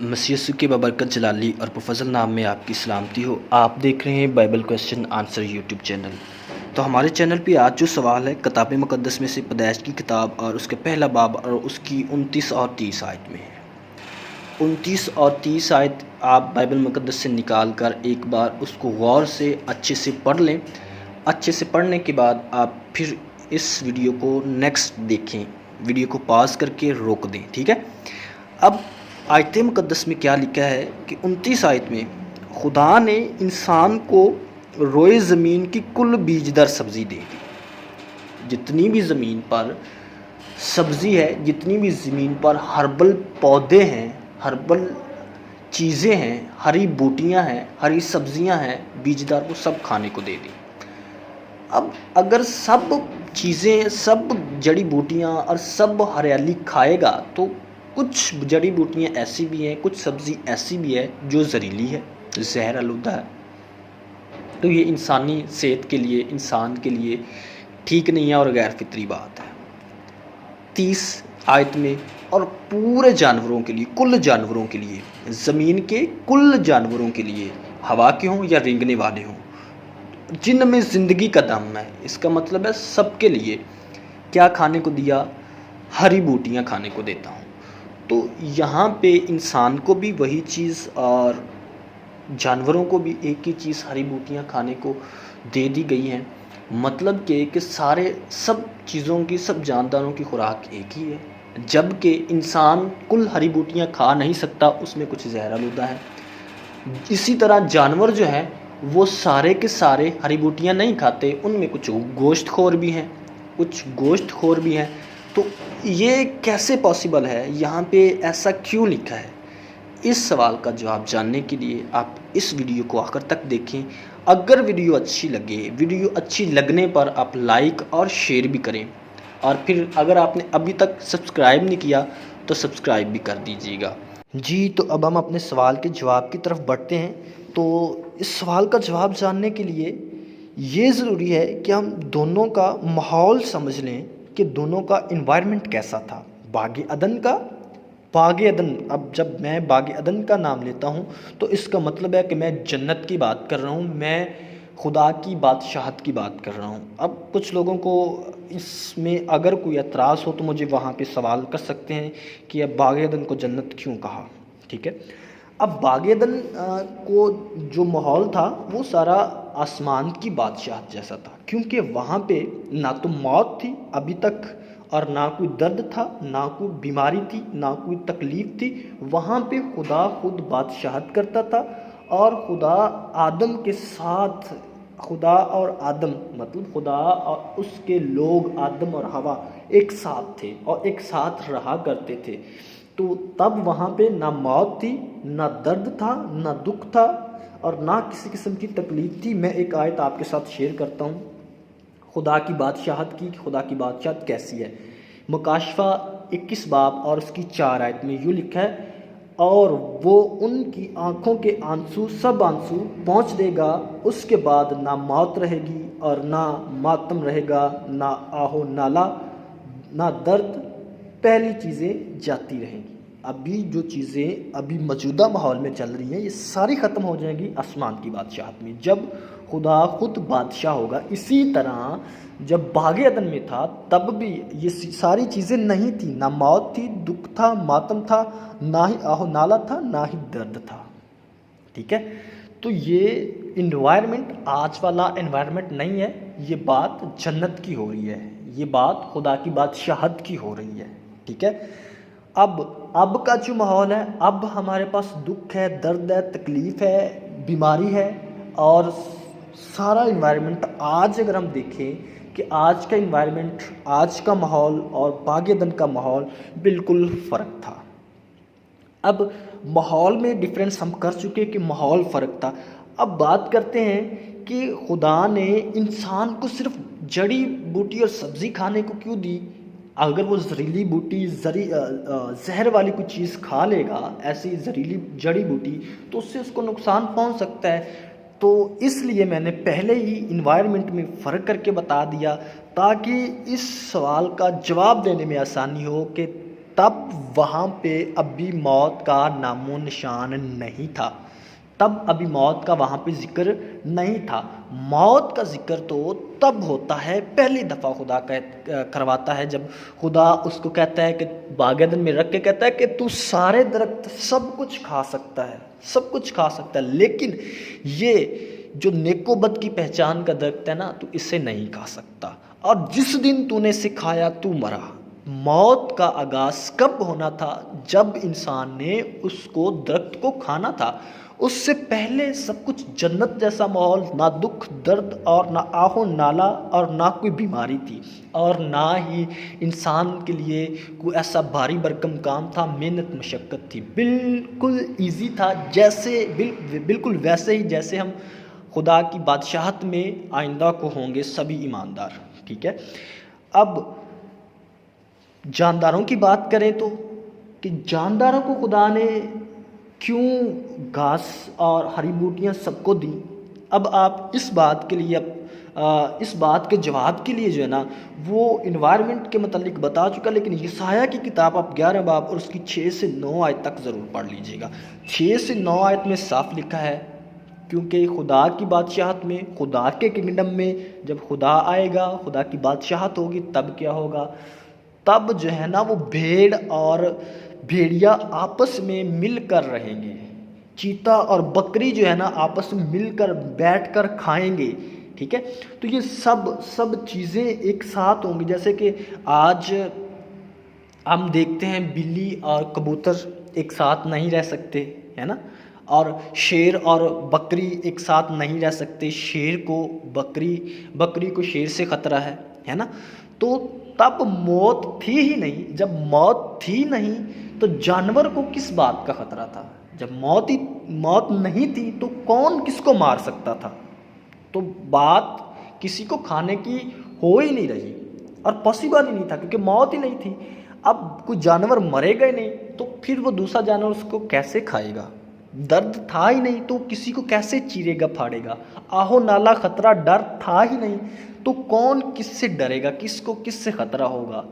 مسیح یسوع کے بابرکت جلالی اور پرفضل نام میں آپ کی سلامتی ہو۔ آپ دیکھ رہے ہیں Bible question answer YouTube channel. تو ہمارے چینل پہ آج جو سوال ہے کتاب مقدس میں سے پیدائش کی کتاب اور اس کے پہلا باب اور اس کی 29 اور 30 آیت میں ہے۔ 29 اور 30 آیت آپ بائبل مقدس سے نکال کر ایک بار اس کو غور سے اچھے سے پڑھ لیں۔ اچھے سے پڑھنے کے بعد آپ پھر اس ویڈیو کو نیکسٹ دیکھیں، ویڈیو کو پاز کر کے روک دیں، ٹھیک ہے۔ اب آیت مقدس میں کیا لکھا ہے کہ 29 آیت میں خدا نے انسان کو روئے زمین کی کل بیجدار سبزی دے دی۔ جتنی بھی زمین پر سبزی ہے، جتنی بھی زمین پر ہربل پودے ہیں، ہربل چیزیں ہیں، ہری بوٹیاں ہیں، ہری سبزیاں ہیں، بیجدار کو سب کھانے کو دے دی۔ اب اگر سب چیزیں، سب جڑی بوٹیاں اور سب ہریالی کھائے گا تو کچھ جڑی بوٹیاں ایسی بھی ہیں، کچھ سبزی ایسی بھی ہے جو زہریلی ہے، زہر آلودہ ہے، تو یہ انسانی صحت کے لیے، انسان کے لیے ٹھیک نہیں ہے اور غیر فطری بات ہے۔ 30 آیت میں اور پورے جانوروں کے لیے، کل جانوروں کے لیے، زمین کے کل جانوروں کے لیے، ہوا کے ہوں یا رینگنے والے ہوں، جن میں زندگی کا دم ہے، اس کا مطلب ہے سب کے لیے کیا کھانے کو دیا؟ ہری بوٹیاں کھانے کو دیتا ہوں۔ تو یہاں پہ انسان کو بھی وہی چیز اور جانوروں کو بھی ایک ہی چیز، ہری بوٹیاں کھانے کو دے دی گئی ہیں۔ مطلب کہ سب چیزوں کی، سب جانداروں کی خوراک ایک ہی ہے، جبکہ انسان کل ہری بوٹیاں کھا نہیں سکتا، اس میں کچھ زہر آلودہ ہے۔ اسی طرح جانور جو ہیں وہ سارے کے سارے ہری بوٹیاں نہیں کھاتے، ان میں کچھ گوشت خور بھی ہیں، تو یہ کیسے پاسبل ہے؟ یہاں پہ ایسا کیوں لکھا ہے؟ اس سوال کا جواب جاننے کے لیے آپ اس ویڈیو کو آخر تک دیکھیں۔ اگر ویڈیو اچھی لگے، ویڈیو اچھی لگنے پر آپ لائک اور شیئر بھی کریں، اور پھر اگر آپ نے ابھی تک سبسکرائب نہیں کیا تو سبسکرائب بھی کر دیجیے گا۔ جی، تو اب ہم اپنے سوال کے جواب کی طرف بڑھتے ہیں۔ تو اس سوال کا جواب جاننے کے لیے یہ ضروری ہے کہ ہم دونوں کا ماحول سمجھ لیں کہ دونوں کا انوائرمنٹ کیسا تھا۔ باغ عدن، اب جب میں باغ عدن کا نام لیتا ہوں تو اس کا مطلب ہے کہ میں جنت کی بات کر رہا ہوں، میں خدا کی بادشاہت کی بات کر رہا ہوں۔ اب کچھ لوگوں کو اس میں اگر کوئی اعتراض ہو تو مجھے وہاں پہ سوال کر سکتے ہیں کہ اب باغ عدن کو جنت کیوں کہا، ٹھیک ہے۔ اب باغ عدن کو جو ماحول تھا وہ سارا آسمان کی بادشاہت جیسا تھا، کیونکہ وہاں پہ نہ تو موت تھی ابھی تک، اور نہ کوئی درد تھا، نہ کوئی بیماری تھی، نہ کوئی تکلیف تھی۔ وہاں پہ خدا خود بادشاہت کرتا تھا، اور خدا آدم کے ساتھ، خدا اور آدم مطلب خدا اور اس کے لوگ آدم اور حوا ایک ساتھ تھے اور ایک ساتھ رہا کرتے تھے۔ تو تب وہاں پہ نہ موت تھی، نہ درد تھا، نہ دکھ تھا، اور نہ کسی قسم کی تکلیف تھی۔ میں ایک آیت آپ کے ساتھ شیئر کرتا ہوں خدا کی بادشاہت کی، خدا کی بادشاہت کیسی ہے۔ مکاشفہ 21 باب اور اس کی 4 آیت میں یوں لکھا ہے، اور وہ ان کی آنکھوں کے آنسو، سب آنسو پہنچ دے گا، اس کے بعد نہ موت رہے گی اور نہ ماتم رہے گا، نہ آہ و نالہ، نہ درد، پہلی چیزیں جاتی رہیں گی۔ ابھی جو چیزیں ابھی موجودہ ماحول میں چل رہی ہیں یہ ساری ختم ہو جائیں گی آسمان کی بادشاہت میں، جب خدا خود بادشاہ ہوگا۔ اسی طرح جب باغ عدن میں تھا تب بھی یہ ساری چیزیں نہیں تھیں، نہ موت تھی، دکھ تھا، ماتم تھا، نہ ہی آہ و نالہ تھا، نہ ہی درد تھا، ٹھیک ہے۔ تو یہ انوائرمنٹ آج والا انوائرمنٹ نہیں ہے، یہ بات جنت کی ہو رہی ہے، یہ بات خدا کی بادشاہت کی ہو رہی ہے، ٹھیک ہے۔ اب کا جو ماحول ہے، اب ہمارے پاس دکھ ہے، درد ہے، تکلیف ہے، بیماری ہے، اور سارا انوائرمنٹ آج اگر ہم دیکھیں کہ آج کا انوائرمنٹ، آج کا ماحول اور باغ عدن کا ماحول بالکل فرق تھا۔ اب ماحول میں ڈفرینس ہم کر چکے کہ ماحول فرق تھا۔ اب بات کرتے ہیں کہ خدا نے انسان کو صرف جڑی بوٹی اور سبزی کھانے کو کیوں دی؟ اگر وہ زہریلی بوٹی، زہر والی کوئی چیز کھا لے گا، ایسی زہریلی جڑی بوٹی، تو اس سے اس کو نقصان پہنچ سکتا ہے۔ تو اس لیے میں نے پہلے ہی انوائرمنٹ میں فرق کر کے بتا دیا، تاکہ اس سوال کا جواب دینے میں آسانی ہو کہ تب وہاں پہ ابھی موت کا نام و نشان نہیں تھا، تب ابھی موت کا وہاں پہ ذکر نہیں تھا۔ موت کا ذکر تو تب ہوتا ہے، پہلی دفعہ خدا کرواتا ہے جب خدا اس کو کہتا ہے کہ باغ عدن میں رکھ کے کہتا ہے کہ تو سارے درخت سب کچھ کھا سکتا ہے، سب کچھ کھا سکتا ہے، لیکن یہ جو نیک و بد کی پہچان کا درخت ہے نا، تو اسے نہیں کھا سکتا، اور جس دن تو نے اسے کھایا تو مرا۔ موت کا آغاز کب ہونا تھا؟ جب انسان نے اس کو درخت کو کھانا تھا۔ اس سے پہلے سب کچھ جنت جیسا ماحول، نہ دکھ درد اور نہ آہ و نالا اور نہ کوئی بیماری تھی، اور نہ ہی انسان کے لیے کوئی ایسا بھاری بھرکم کام تھا، محنت مشقت تھی، بالکل ایزی تھا، جیسے بالکل ویسے ہی جیسے ہم خدا کی بادشاہت میں آئندہ کو ہوں گے سبھی ایماندار، ٹھیک ہے۔ اب جانداروں کی بات کریں تو کہ جانداروں کو خدا نے کیوں گھاس اور ہری بوٹیاں سب کو دی؟ اب آپ اس بات کے لیے اس بات کے جواب کے لیے جو ہے نا وہ انوائرمنٹ کے متعلق بتا چکا، لیکن یسایہ کی کتاب آپ 11 باب اور اس کی 6 سے 9 آیت تک ضرور پڑھ لیجئے گا۔ 6 سے 9 آیت میں صاف لکھا ہے، کیونکہ خدا کی بادشاہت میں، خدا کے کنگڈم میں جب خدا آئے گا، خدا کی بادشاہت ہوگی، تب کیا ہوگا؟ تب جو ہے نا وہ بھیڑ اور بھیڑیا آپس میں مل کر رہیں گے، چیتا اور بکری جو ہے نا آپس میں مل کر بیٹھ کر کھائیں گے، ٹھیک ہے۔ تو یہ سب چیزیں ایک ساتھ ہوں گی، جیسے کہ آج ہم دیکھتے ہیں بلی اور کبوتر ایک ساتھ نہیں رہ سکتے، ہے نا، اور شیر اور بکری ایک ساتھ نہیں رہ سکتے، شیر کو بکری کو شیر سے خطرہ ہے نا۔ تو تب موت تھی ہی نہیں، جب موت تھی نہیں تو جانور کو کس بات کا خطرہ تھا؟ جب موت نہیں تھی تو کون کس کو مار سکتا تھا؟ تو بات کسی کو کھانے کی ہو ہی نہیں رہی، اور پاسبل ہی نہیں تھا، کیونکہ موت ہی نہیں تھی۔ اب کوئی جانور مرے گا ہی نہیں تو پھر وہ دوسرا جانور اس کو کیسے کھائے گا؟ درد تھا ہی نہیں تو کسی کو کیسے چیرے گا پھاڑے گا؟ آہو نالا خطرہ ڈر تھا ہی نہیں تو کون کس سے ڈرے گا؟ کس کو کس سے خطرہ ہوگا؟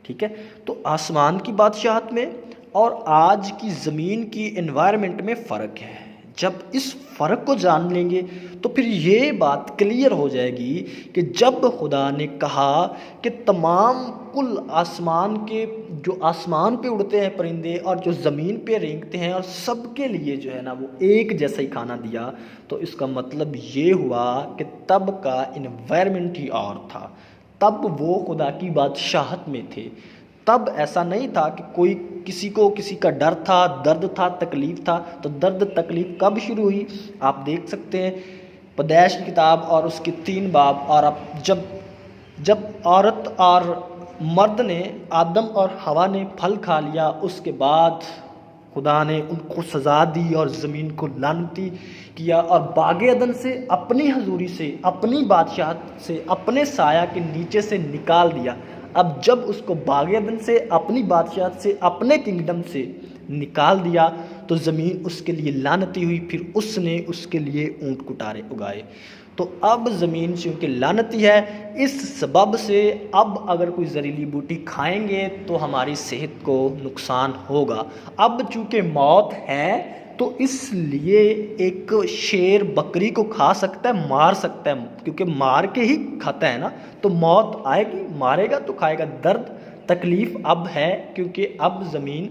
ٹھیک ہے۔ تو آسمان کی بادشاہت میں اور آج کی زمین کی انوائرمنٹ میں فرق ہے۔ جب اس فرق کو جان لیں گے تو پھر یہ بات کلیئر ہو جائے گی کہ جب خدا نے کہا کہ تمام کل آسمان کے جو آسمان پہ اڑتے ہیں پرندے اور جو زمین پہ رینگتے ہیں اور سب کے لیے جو ہے نا وہ ایک جیسا ہی کھانا دیا، تو اس کا مطلب یہ ہوا کہ تب کا انوائرمنٹ ہی اور تھا، تب وہ خدا کی بادشاہت میں تھے۔ تب ایسا نہیں تھا کہ کوئی کسی کا ڈر تھا، درد تھا، تکلیف تھا۔ تو درد تکلیف کب شروع ہوئی؟ آپ دیکھ سکتے ہیں پیدائش کی کتاب اور اس کے 3 باب، اور اب جب عورت اور مرد نے، آدم اور حوا نے پھل کھا لیا، اس کے بعد خدا نے ان کو سزا دی اور زمین کو لعنتی کیا اور باغ عدن سے، اپنی حضوری سے، اپنی بادشاہت سے، اپنے سایہ کے نیچے سے نکال دیا۔ اب جب اس کو باغ عدن سے، اپنی بادشاہت سے، اپنے کنگڈم سے نکال دیا تو زمین اس کے لیے لعنتی ہوئی، پھر اس نے اس کے لیے اونٹ کٹارے اگائے۔ تو اب زمین چونکہ لعنتی ہے، اس سبب سے اب اگر کوئی زہریلی بوٹی کھائیں گے تو ہماری صحت کو نقصان ہوگا۔ اب چونکہ موت ہے تو اس لیے ایک شیر بکری کو کھا سکتا ہے، مار سکتا ہے، کیونکہ مار کے ہی کھاتا ہے نا، تو موت آئے گی، مارے گا تو کھائے گا۔ درد تکلیف اب ہے، کیونکہ اب زمین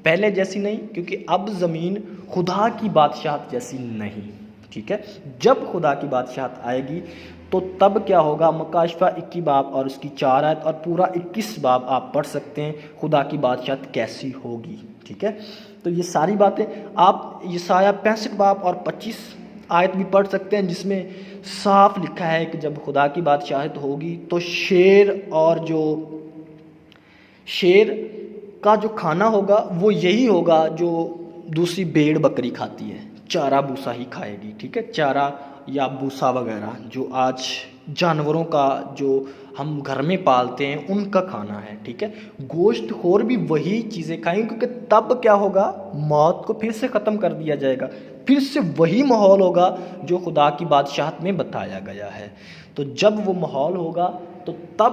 پہلے جیسی نہیں، کیونکہ اب زمین خدا کی بادشاہت جیسی نہیں، ٹھیک ہے۔ جب خدا کی بادشاہت آئے گی تو تب کیا ہوگا؟ مکاشفہ 21 باب اور اس کی 4 آیت اور پورا 21 باب آپ پڑھ سکتے ہیں، خدا کی بادشاہت کیسی ہوگی، ٹھیک ہے۔ تو یہ ساری باتیں آپ یسایہ 65 باب اور 25 آیت بھی پڑھ سکتے ہیں، جس میں صاف لکھا ہے کہ جب خدا کی بادشاہت ہوگی تو شیر کا جو کھانا ہوگا وہ یہی ہوگا جو دوسری بھیڑ بکری کھاتی ہے، چارہ بوسا ہی کھائے گی، ٹھیک ہے، چارہ یا بوسا وغیرہ جو آج جانوروں کا جو ہم گھر میں پالتے ہیں ان کا کھانا ہے، ٹھیک ہے۔ گوشت خور بھی وہی چیزیں کھائیں، کیونکہ تب کیا ہوگا؟ موت کو پھر سے ختم کر دیا جائے گا، پھر سے وہی ماحول ہوگا جو خدا کی بادشاہت میں بتایا گیا ہے۔ تو جب وہ ماحول ہوگا تو تب